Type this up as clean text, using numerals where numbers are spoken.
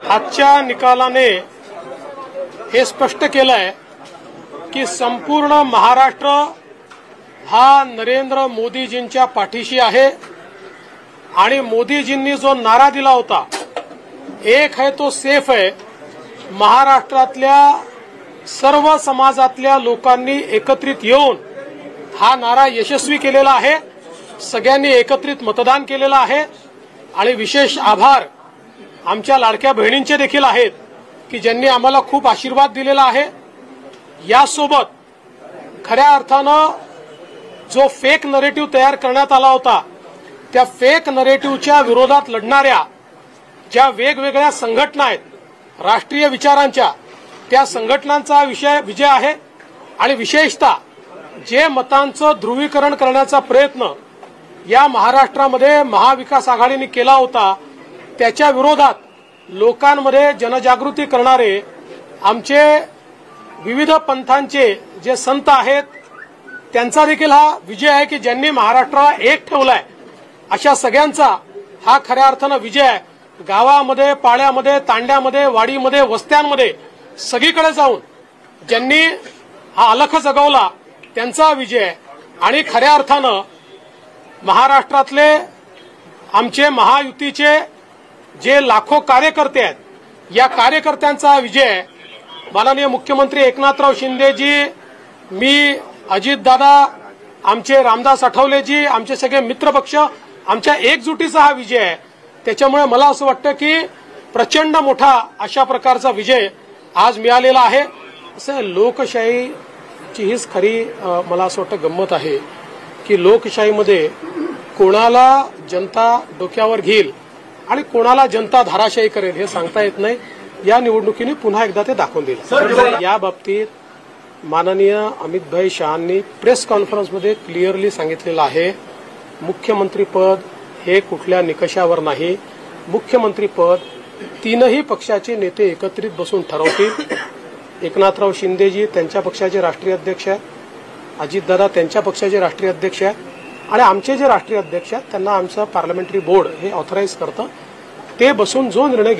आजच्या निकालाने हे स्पष्ट केलं आहे की संपूर्ण महाराष्ट्र हा नरेंद्र मोदीजींच्या पाठीशी आहे आणि मोदीजींनी जो नारा दिला होता, एक है तो सेफ है, महाराष्ट्रातल्या सर्व समाजातल्या लोकांनी एकत्रित येऊन हा नारा यशस्वी केलेला आहे। सगळ्यांनी एकत्रित मतदान केलेलं आहे आणि विशेष आभार आमच्या लाडक्या बहिणींचे देखील आहेत की ज्यांनी आम्हाला खूप आशीर्वाद दिलेला आहे। यासोबत खऱ्या अर्थानं जो फेक नरेटिव्ह तयार करण्यात आला होता, त्या फेक नरेटिव्हच्या विरोधात लढणाऱ्या ज्या वेगवेगळ्या संघटना आहेत राष्ट्रीय विचारांच्या, त्या संघटनांचा विजय आहे आणि विशेषतः जे मतांचं ध्रुवीकरण करण्याचा प्रयत्न या महाराष्ट्रामध्ये महाविकास आघाडीने केला होता, त्याच्या विरोधात लोकांमध्ये जनजागृती करणारे आमचे विविध पंथांचे जे संत आहेत, त्यांचा देखील हा विजय आहे की ज्यांनी महाराष्ट्राला एक ठेवलाय। अशा सगळ्यांचा हा खऱ्या अर्थानं विजय आहे। गावामध्ये, पाड्यामध्ये, तांड्यामध्ये, वाडीमध्ये, वस्त्यांमध्ये सगळीकडे जाऊन ज्यांनी हा अलख जगवला त्यांचा विजय आहे। आणि खऱ्या अर्थानं महाराष्ट्रातले आमचे महायुतीचे जे लाखो कार्यकर्ते आहेत, या कार्यकर्त्यांचा विजय आहे। माननीय मुख्यमंत्री एकनाथराव शिंदेजी, मी, अजितदादा, आमचे रामदास आठवलेजी, आमचे सगळे मित्रपक्ष, आमच्या एकजुटीचा हा विजय आहे। त्याच्यामुळे मला असं वाटतं की प्रचंड मोठा अशा प्रकारचा विजय आज मिळालेला आहे। असं लोकशाहीची हीच खरी मला असं वाटतं गंमत आहे की लोकशाहीमध्ये कोणाला जनता डोक्यावर घेईल आणि कोणाला जनता धाराशायी करेल हे सांगता येत नाही। या निवडणुकीने पुन्हा एकदा ते दाखवून दिलं। या बाबतीत माननीय अमितभाई शहांनी प्रेस कॉन्फरन्समध्ये क्लिअरली सांगितलेलं आहे, मुख्यमंत्रीपद हे कुठल्या निकषावर नाही, मुख्यमंत्रीपद तीनही पक्षाचे नेते एकत्रित बसून ठरवतील। एकनाथराव शिंदेजी त्यांच्या पक्षाचे राष्ट्रीय अध्यक्ष आहेत, अजितदादा त्यांच्या पक्षाचे राष्ट्रीय अध्यक्ष आहेत आणि आमचे जे राष्ट्रीय अध्यक्ष आहेत त्यांना आमचं पार्लमेंटरी बोर्ड हे ऑथराईज करतं। ते बसून जो निर्णय